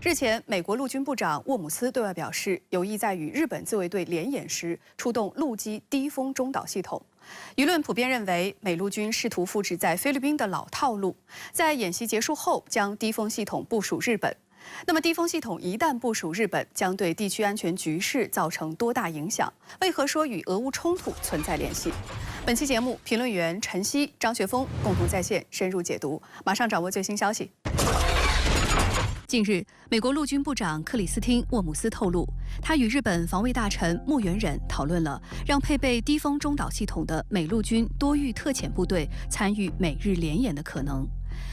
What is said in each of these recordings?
日前，美国陆军部长沃姆斯对外表示，有意在与日本自卫队联演时出动陆基低空中导系统。舆论普遍认为，美陆军试图复制在菲律宾的老套路，在演习结束后将低空系统部署日本。那么，低空系统一旦部署日本，将对地区安全局势造成多大影响？为何说与俄乌冲突存在联系？本期节目，评论员陈曦、张学峰共同在线深入解读。马上掌握最新消息。近日，美国陆军部长克里斯汀·沃姆斯透露，他与日本防卫大臣木原忍讨论了让配备低空中导系统的美陆军多域特遣部队参与美日联演的可能。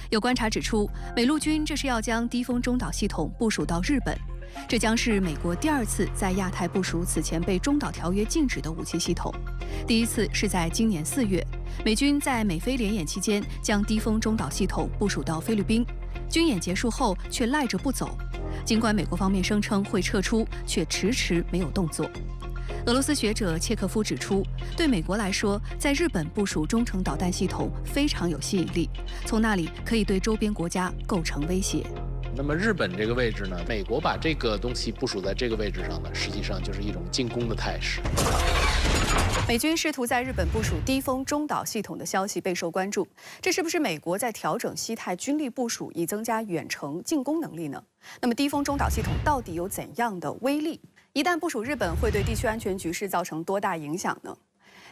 有观察指出，美陆军这是要将低空中导系统部署到日本，这将是美国第二次在亚太部署此前被中导条约禁止的武器系统。第一次是在今年4月，美军在美菲联演期间将低空中导系统部署到菲律宾。军演结束后却赖着不走，尽管美国方面声称会撤出，却迟迟没有动作。俄罗斯学者切科夫指出，对美国来说，在日本部署中程导弹系统非常有吸引力，从那里可以对周边国家构成威胁。那么日本这个位置呢，美国把这个东西部署在这个位置上呢，实际上就是一种进攻的态势。美军试图在日本部署低空中导系统的消息备受关注，这是不是美国在调整西太军力部署，以增加远程进攻能力呢？那么低空中导系统到底有怎样的威力？一旦部署日本，会对地区安全局势造成多大影响呢？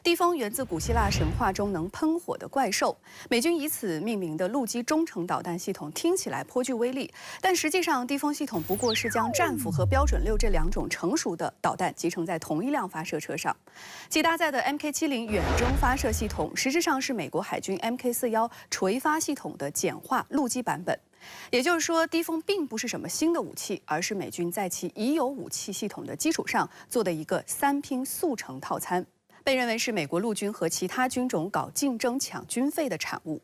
低风源自古希腊神话中能喷火的怪兽，美军以此命名的陆基中程导弹系统听起来颇具威力，但实际上低风系统不过是将战斧和标准6这2种成熟的导弹集成在同一辆发射车上。其搭载的 MK70远征发射系统，实质上是美国海军 MK41垂发系统的简化陆基版本。也就是说，低风并不是什么新的武器，而是美军在其已有武器系统的基础上做的一个3拼速成套餐。被认为是美国陆军和其他军种搞竞争抢军费的产物。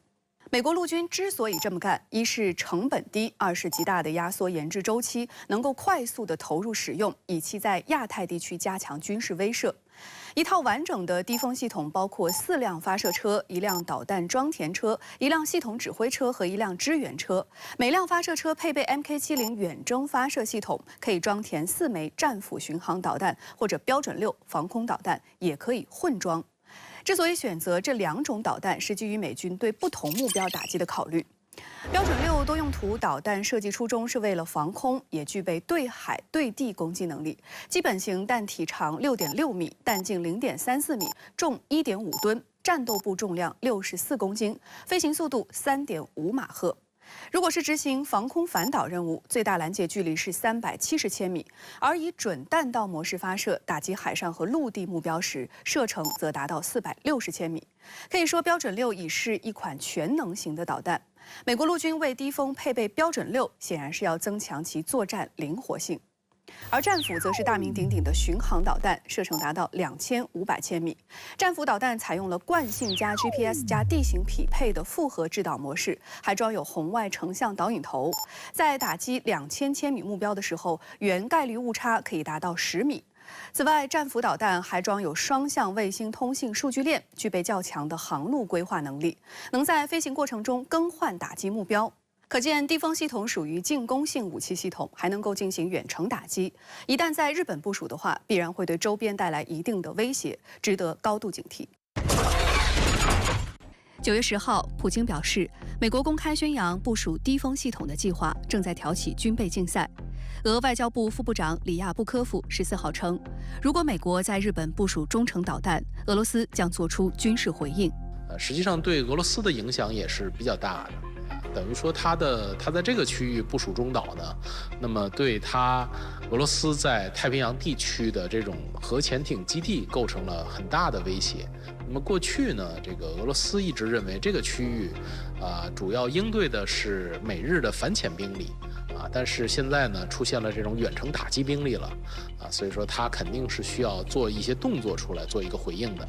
美国陆军之所以这么干，一是成本低，二是极大的压缩研制周期，能够快速的投入使用，以期在亚太地区加强军事威慑。一套完整的低风系统包括4辆发射车、1辆导弹装填车、1辆系统指挥车和1辆支援车。每辆发射车配备 MK70远征发射系统，可以装填4枚战斧巡航导弹或者标准6防空导弹，也可以混装。之所以选择这2种导弹，是基于美军对不同目标打击的考虑。标准6多用途导弹设计初衷是为了防空，也具备对海对地攻击能力。基本型弹体长6.6米，弹径0.34米，重1.5吨，战斗部重量64公斤，飞行速度3.5马赫。如果是执行防空反导任务，最大拦截距离是370千米，而以准弹道模式发射打击海上和陆地目标时，射程则达到460千米。可以说，标准6已是一款全能型的导弹。美国陆军为低风配备标准6，显然是要增强其作战灵活性。而战斧则是大名鼎鼎的巡航导弹，射程达到2500千米。战斧导弹采用了惯性加 GPS 加地形匹配的复合制导模式，还装有红外成像导引头，在打击2000千米目标的时候，原概率误差可以达到10米。此外，战斧导弹还装有双向卫星通信数据链，具备较强的航路规划能力，能在飞行过程中更换打击目标。可见，低风系统属于进攻性武器系统，还能够进行远程打击。一旦在日本部署的话，必然会对周边带来一定的威胁，值得高度警惕。9月10号，普京表示，美国公开宣扬部署低风系统的计划正在挑起军备竞赛。俄外交部副部长里亚布科夫14号称，如果美国在日本部署中程导弹，俄罗斯将做出军事回应。实际上对俄罗斯的影响也是比较大的。等于说他在这个区域部署中导呢，那么对俄罗斯在太平洋地区的这种核潜艇基地构成了很大的威胁。那么过去呢，这个俄罗斯一直认为这个区域主要应对的是美日的反潜兵力但是现在呢出现了这种远程打击兵力了所以说他肯定是需要做一些动作出来做一个回应的。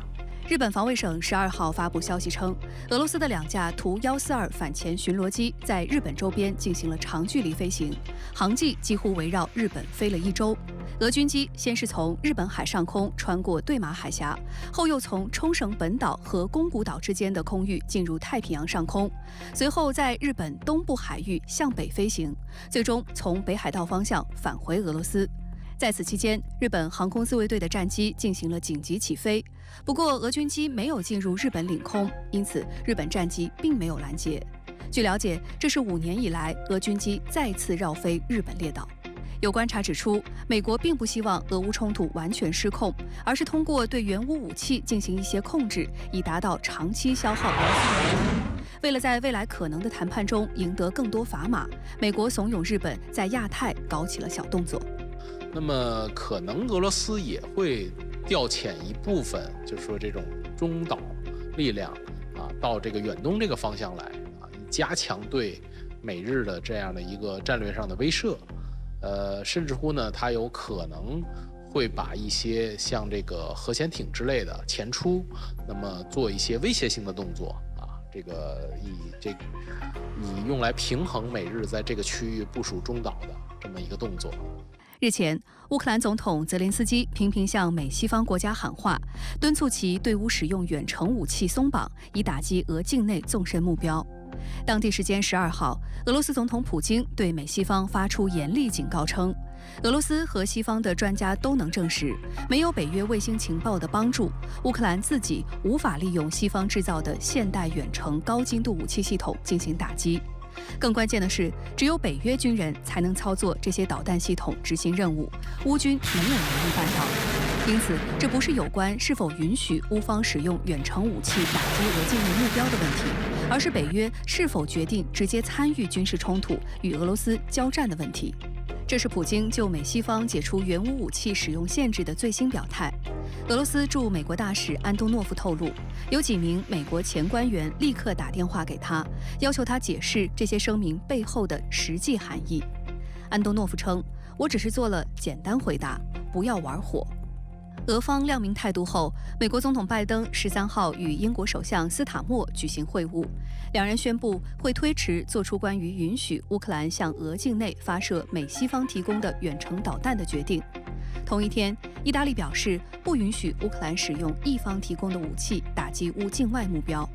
日本防卫省12号发布消息称，俄罗斯的2架图142反潜巡逻机在日本周边进行了长距离飞行，航迹几乎围绕日本飞了1周。俄军机先是从日本海上空穿过对马海峡，后又从冲绳本岛和宫古岛之间的空域进入太平洋上空，随后在日本东部海域向北飞行，最终从北海道方向返回俄罗斯。在此期间，日本航空自卫队的战机进行了紧急起飞，不过俄军机没有进入日本领空，因此日本战机并没有拦截。据了解，这是5年以来俄军机再次绕飞日本列岛。有观察指出，美国并不希望俄乌冲突完全失控，而是通过对援乌武器进行一些控制，以达到长期消耗俄罗斯的目的。为了在未来可能的谈判中赢得更多砝码，美国怂恿日本在亚太搞起了小动作。那么可能俄罗斯也会调遣一部分，就是说这种中岛力量到这个远东这个方向来以加强对美日的这样的一个战略上的威慑。甚至乎呢，它有可能会把一些像这个核潜艇之类的前出，那么做一些威胁性的动作这个以用来平衡美日在这个区域部署中岛的这么一个动作。日前，乌克兰总统泽连斯基频频向美西方国家喊话，敦促其对乌使用远程武器松绑，以打击俄境内纵深目标。当地时间12号，俄罗斯总统普京对美西方发出严厉警告称，俄罗斯和西方的专家都能证实，没有北约卫星情报的帮助，乌克兰自己无法利用西方制造的现代远程高精度武器系统进行打击。更关键的是，只有北约军人才能操作这些导弹系统执行任务，乌军没有能力办到。因此，这不是有关是否允许乌方使用远程武器打击俄境内目标的问题，而是北约是否决定直接参与军事冲突与俄罗斯交战的问题。这是普京就美西方解除援乌武器使用限制的最新表态。俄罗斯驻美国大使安东诺夫透露，有几名美国前官员立刻打电话给他，要求他解释这些声明背后的实际含义。安东诺夫称：“我只是做了简单回答，不要玩火。”俄方亮明态度后，美国总统拜登13号与英国首相斯塔默举行会晤，两人宣布会推迟做出关于允许乌克兰向俄境内发射美西方提供的远程导弹的决定。同一天，意大利表示不允许乌克兰使用意方提供的武器打击乌境外目标。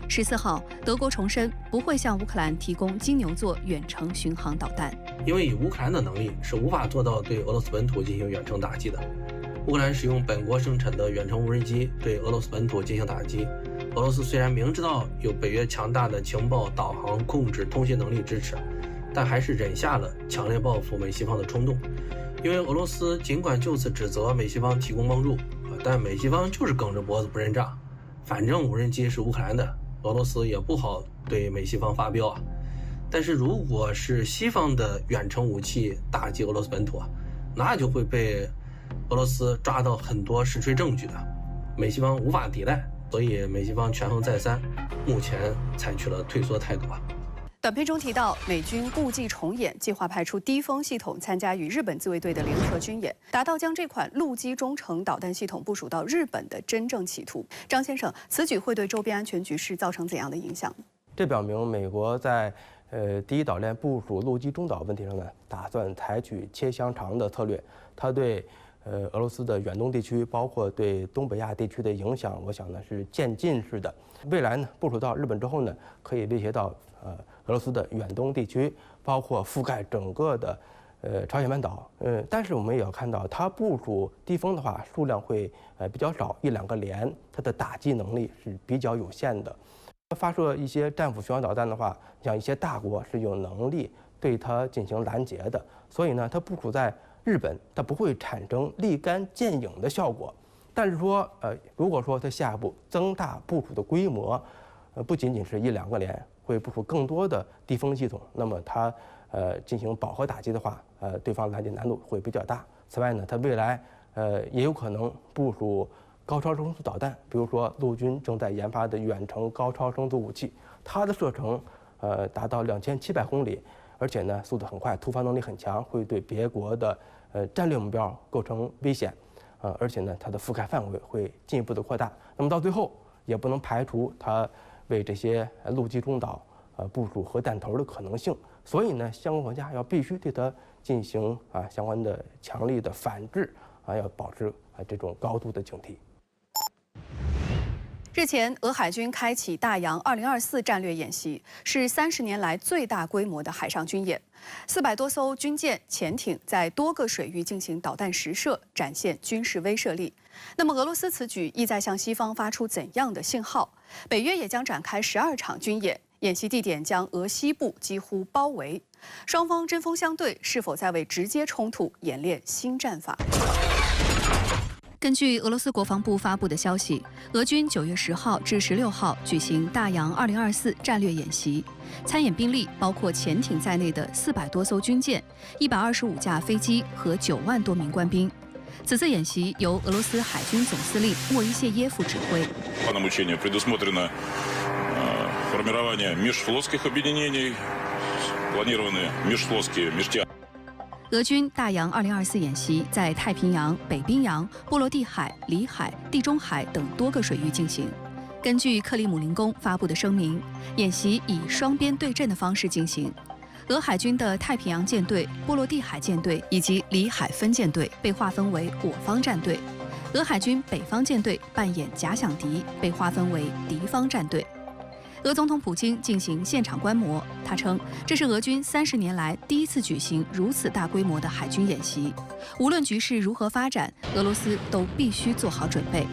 14号，德国重申不会向乌克兰提供金牛座远程巡航导弹，因为以乌克兰的能力是无法做到对俄罗斯本土进行远程打击的。乌克兰使用本国生产的远程无人机对俄罗斯本土进行打击。俄罗斯虽然明知道有北约强大的情报、导航、控制、通信能力支持，但还是忍下了强烈报复美西方的冲动。因为俄罗斯尽管就此指责美西方提供帮助，但美西方就是梗着脖子不认账。反正无人机是乌克兰的，俄罗斯也不好对美西方发飙啊。但是如果是西方的远程武器打击俄罗斯本土那就会被俄罗斯抓到很多实锤证据的，美西方无法抵赖，所以美西方权衡再三，目前采取了退缩态度。短片中提到，美军故伎重演，计划派出低风系统参加与日本自卫队的联合军演，达到将这款陆基中程导弹系统部署到日本的真正企图。张先生，此举会对周边安全局势造成怎样的影响呢？这表明美国在第一岛链部署陆基中岛问题上呢，打算采取切香肠的策略。它对俄罗斯的远东地区，包括对东北亚地区的影响，我想呢是渐进式的。未来呢部署到日本之后呢，可以威胁到俄罗斯的远东地区，包括覆盖整个的朝鲜半岛。但是我们也要看到，它部署低风的话，数量会比较少，1、2个连，它的打击能力是比较有限的。发射一些战斧巡航导弹的话，像一些大国是有能力对它进行拦截的，所以呢，它部署在日本，它不会产生立竿见影的效果。但是说，如果说它下一步增大部署的规模，不仅仅是1、2个连，会部署更多的低风系统，那么它进行饱和打击的话，对方拦截难度会比较大。此外呢，它未来也有可能部署高超声速导弹，比如说陆军正在研发的远程高超声速武器，它的射程达到2700公里，而且呢速度很快，突发能力很强，会对别国的战略目标构成危险。而且呢，它的覆盖范围会进一步的扩大。那么到最后，也不能排除它为这些陆基中岛部署核弹头的可能性。所以呢，相关国家要必须对它进行相关的强力的反制要保持这种高度的警惕。日前，俄海军开启大洋2024战略演习，是30年来最大规模的海上军演。400多艘军舰、潜艇在多个水域进行导弹实射，展现军事威慑力。那么，俄罗斯此举意在向西方发出怎样的信号？北约也将展开12场军演，演习地点将俄西部几乎包围。双方针锋相对，是否在为直接冲突演练新战法？根据俄罗斯国防部发布的消息，俄军9月10号至16号举行大洋2024战略演习，参演兵力包括潜艇在内的400多艘军舰、125架飞机和9万多名官兵。此次演习由俄罗斯海军总司令莫伊谢耶夫指挥。俄军大洋2024演习在太平洋、北冰洋、波罗的海、里海、地中海等多个水域进行。根据克里姆林宫发布的声明，演习以双边对阵的方式进行。俄海军的太平洋舰队、波罗的海舰队以及里海分舰队被划分为我方战队，俄海军北方舰队扮演假想敌，被划分为敌方战队。俄总统普京进行现场观摩，他称这是俄军30年来第一次举行如此大规模的海军演习。无论局势如何发展，俄罗斯都必须做好准备。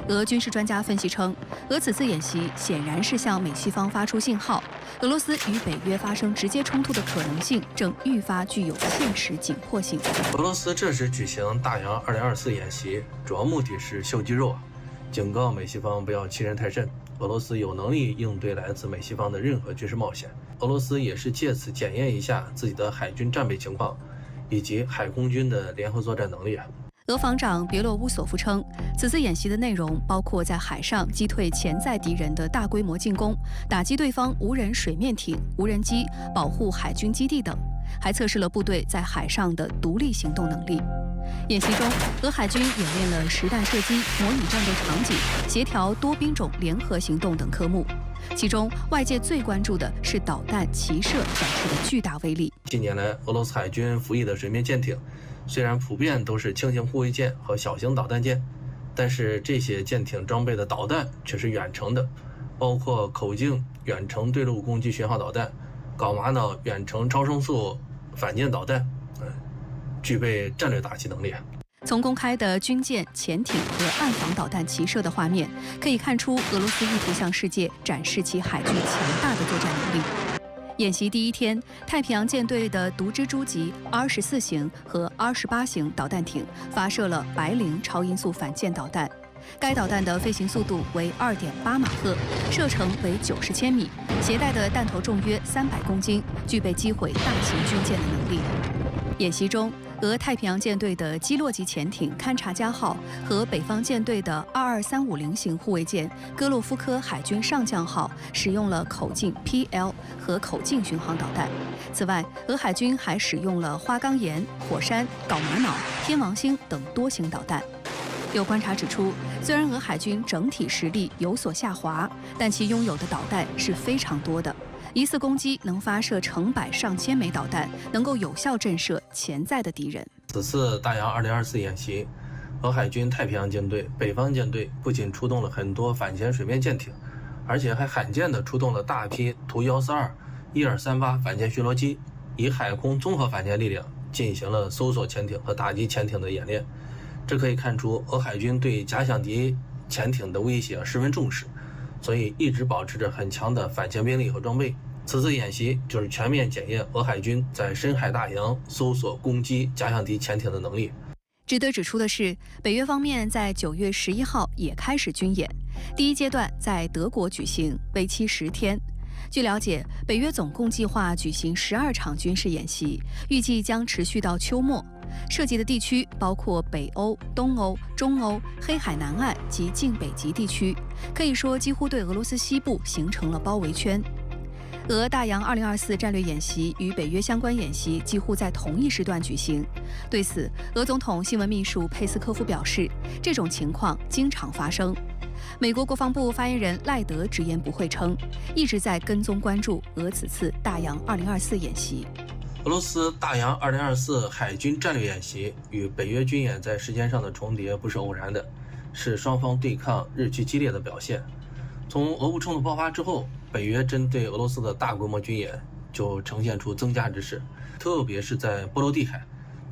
俄军事专家分析称，俄此次演习显然是向美西方发出信号，俄罗斯与北约发生直接冲突的可能性正愈发具有现实紧迫性。俄罗斯这时举行大洋2024演习，主要目的是秀肌肉，警告美西方不要欺人太甚。俄罗斯有能力应对来自美西方的任何军事冒险。俄罗斯也是借此检验一下自己的海军战备情况，以及海空军的联合作战能力。俄防长别洛乌索夫称，此次演习的内容包括在海上击退潜在敌人的大规模进攻，打击对方无人水面艇、无人机，保护海军基地等，还测试了部队在海上的独立行动能力。演习中，俄海军演练了实弹射击、模拟战斗场景、协调多兵种联合行动等科目。其中，外界最关注的是导弹齐射展示的巨大威力。近年来，俄罗斯海军服役的水面舰艇，虽然普遍都是轻型护卫舰和小型导弹舰，但是这些舰艇装备的导弹却是远程的，包括口径远程对陆攻击巡航导弹、缟玛瑙远程超声速反舰导弹，具备战略打击能力。从公开的军舰、潜艇和岸防导弹齐射的画面，可以看出俄罗斯意图向世界展示其海军强大的作战能力。演习第一天，太平洋舰队的毒蜘蛛级 R14型和 R18型导弹艇发射了白灵超音速反舰导弹。该导弹的飞行速度为2.8马赫，射程为90千米，携带的弹头重约300公斤，具备击毁大型军舰的能力。演习中，俄太平洋舰队的基洛级潜艇勘察加号和北方舰队的22350型护卫舰戈洛夫科海军上将号使用了口径 PL 和口径巡航导弹。此外，俄海军还使用了花岗岩、火山、缟玛瑙、天王星等多型导弹。有观察指出，虽然俄海军整体实力有所下滑，但其拥有的导弹是非常多的。一次攻击能发射成百上千枚导弹，能够有效震慑潜在的敌人。此次大洋2024演习，俄海军太平洋舰队、北方舰队不仅出动了很多反潜水面舰艇，而且还罕见地出动了大批图142、1238反潜巡逻机，以海空综合反潜力量进行了搜索潜艇和打击潜艇的演练。这可以看出，俄海军对假想敌潜艇的威胁十分重视，所以一直保持着很强的反潜兵力和装备。此次演习就是全面检验俄海军在深海大洋搜索攻击假想敌潜艇的能力。值得指出的是，北约方面在9月11号也开始军演，第一阶段在德国举行，为期10天。据了解，北约总共计划举行12场军事演习，预计将持续到秋末。涉及的地区包括北欧、东欧、中欧、黑海南岸及近北极地区，可以说几乎对俄罗斯西部形成了包围圈。俄大洋2024战略演习与北约相关演习几乎在同一时段举行。对此，俄总统新闻秘书佩斯科夫表示，这种情况经常发生。美国国防部发言人赖德直言不讳称，一直在跟踪关注俄此次大洋2024演习。俄罗斯大洋2024海军战略演习与北约军演在时间上的重叠不是偶然的，是双方对抗日趋激烈的表现。从俄乌冲突爆发之后，北约针对俄罗斯的大规模军演就呈现出增加之势，特别是在波罗的海。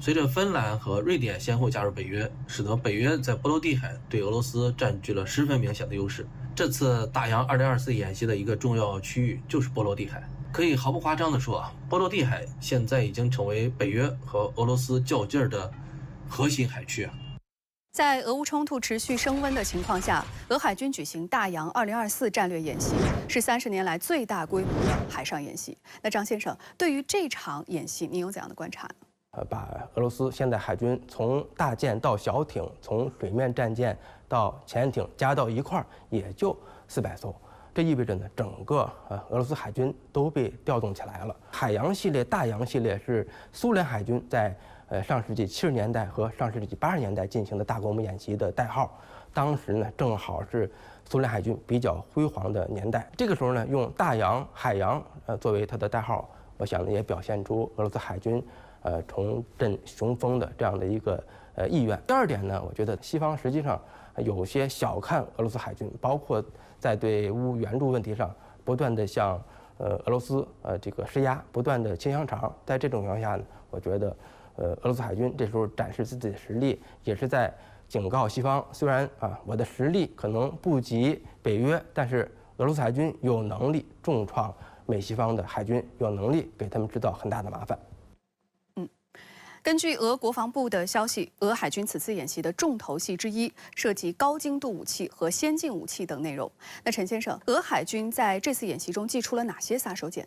随着芬兰和瑞典先后加入北约，使得北约在波罗的海对俄罗斯占据了十分明显的优势。这次大洋2024演习的一个重要区域就是波罗的海。可以毫不夸张地说，波罗的海现在已经成为北约和俄罗斯较劲儿的核心海区。在俄乌冲突持续升温的情况下，俄海军举行大洋2024战略演习，是30年来最大规模的海上演习。那张先生，对于这场演习，您有怎样的观察呢？把俄罗斯现代海军从大舰到小艇，从水面战舰到潜艇加到一块儿，也就400艘。这意味着呢，整个俄罗斯海军都被调动起来了。海洋系列、大洋系列是苏联海军在上世纪70年代和上世纪80年代进行的大规模演习的代号。当时呢，正好是苏联海军比较辉煌的年代。这个时候呢，用大洋、海洋作为它的代号，我想呢也表现出俄罗斯海军重振雄风的这样的一个意愿。第二点呢，我觉得西方实际上有些小看俄罗斯海军，包括在对乌援助问题上不断的向俄罗斯这个施压，不断的清香肠。在这种情况下呢，我觉得俄罗斯海军这时候展示自己的实力，也是在警告西方，虽然我的实力可能不及北约，但是俄罗斯海军有能力重创美西方的海军，有能力给他们制造很大的麻烦。根据俄国防部的消息，俄海军此次演习的重头戏之一涉及高精度武器和先进武器等内容。那陈先生，俄海军在这次演习中祭出了哪些杀手锏？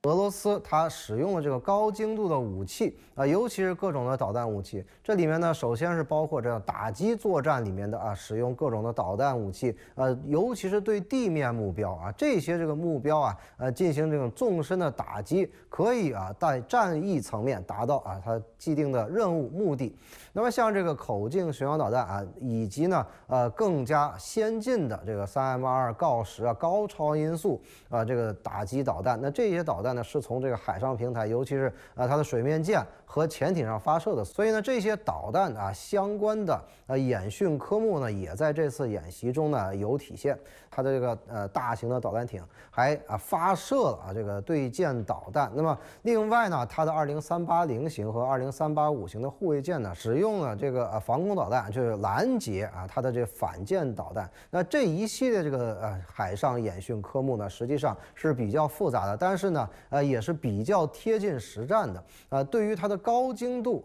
俄罗斯它使用了这个高精度的武器尤其是各种的导弹武器。这里面呢，首先是包括这样打击作战里面的使用各种的导弹武器，尤其是对地面目标这些这个目标进行这种纵深的打击，可以在战役层面达到它既定的任务目的。那么像这个口径巡航导弹以及呢更加先进的这个3M2锆10高超音速这个打击导弹，那这些导弹呢是从这个海上平台，尤其是它的水面舰和潜艇上发射的，所以呢这些导弹相关的演训科目呢也在这次演习中呢有体现。它的这个大型的导弹艇还发射了这个对舰导弹。那么另外呢，它的20380型和20385型的护卫舰呢使用了这个防空导弹，就是拦截它的这个反舰导弹。那这一系列这个海上演训科目呢，实际上是比较复杂的，但是呢也是比较贴近实战的。对于它的高精度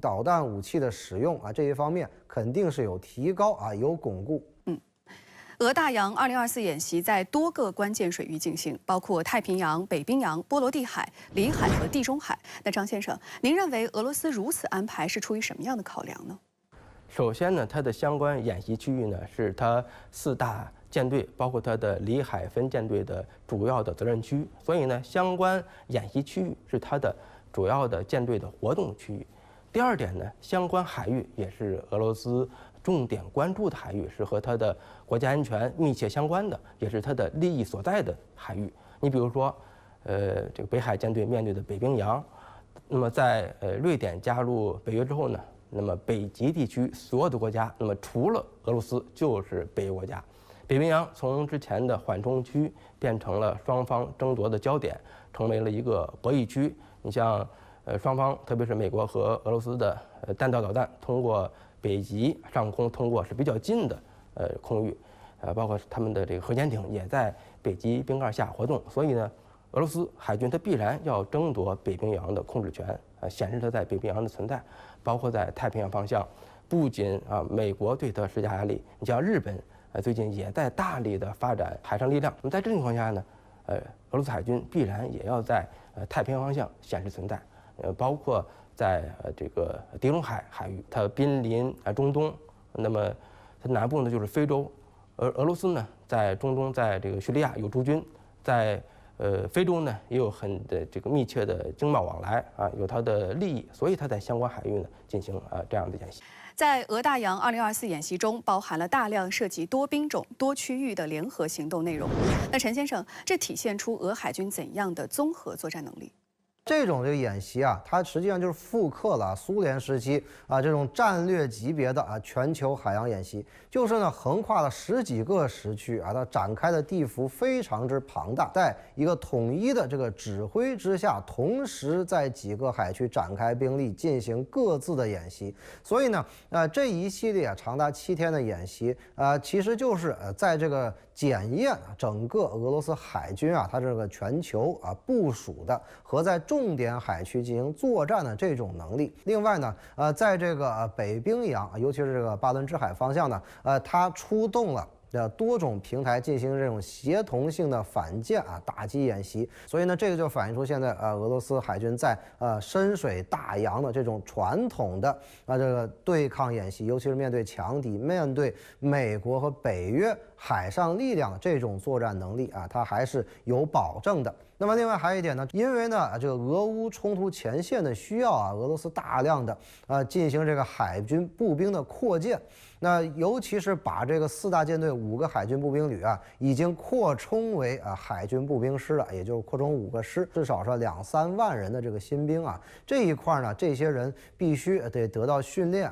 导弹武器的使用这一方面肯定是有提高有巩固。俄大洋2024演习在多个关键水域进行，包括太平洋、北冰洋、波罗的海、里海和地中海。那张先生，您认为俄罗斯如此安排是出于什么样的考量呢？首先呢，它的相关演习区域呢是它4大舰队，包括它的里海分舰队的主要的责任区，所以呢，相关演习区域是它的主要的舰队的活动区域。第二点呢，相关海域也是俄罗斯重点关注的海域，是和它的国家安全密切相关的，也是它的利益所在的海域。你比如说，这个北海舰队面对的北冰洋，那么在瑞典加入北约之后呢，那么北极地区所有的国家，那么除了俄罗斯就是北约国家。北冰洋从之前的缓冲区变成了双方争夺的焦点，成为了一个博弈区。你像双方，特别是美国和俄罗斯的弹道导弹通过北极上空通过是比较近的空域，包括他们的这个核潜艇也在北极冰盖下活动，所以呢，俄罗斯海军它必然要争夺北冰洋的控制权，显示它在北冰洋的存在，包括在太平洋方向，不仅美国对它施加压力，你像日本最近也在大力的发展海上力量。那么在这种情况下呢，俄罗斯海军必然也要在太平洋方向显示存在，包括在这个地中海海域，它濒临中东，那么它南部呢就是非洲，俄罗斯呢在中东，在这个叙利亚有驻军，在非洲呢也有这个密切的经贸往来啊，有它的利益，所以它在相关海域呢进行这样的演习。在俄大洋2024演习中，包含了大量涉及多兵种、多区域的联合行动内容。那陈先生，这体现出俄海军怎样的综合作战能力？这种演习啊，它实际上就是复刻了苏联时期这种战略级别的全球海洋演习，就是呢横跨了10几个时区它展开的地幅非常之庞大，在一个统一的这个指挥之下，同时在几个海区展开兵力进行各自的演习。所以呢，这一系列长达7天的演习，其实就是在这个检验整个俄罗斯海军它这个全球部署的和在重点海区进行作战的这种能力。另外呢，在这个北冰洋，尤其是这个巴伦支海方向呢，它出动了多种平台进行这种协同性的反舰打击演习。所以呢，这个就反映出现在俄罗斯海军在深水大洋的这种传统的这个对抗演习，尤其是面对强敌、面对美国和北约海上力量这种作战能力它还是有保证的。那么另外还有一点呢，因为呢这个俄乌冲突前线的需要俄罗斯大量的进行这个海军步兵的扩建，那尤其是把这个4大舰队5个海军步兵旅已经扩充为海军步兵师了，也就是扩充5个师，至少是2、3万人的这个新兵这一块呢，这些人必须得到训练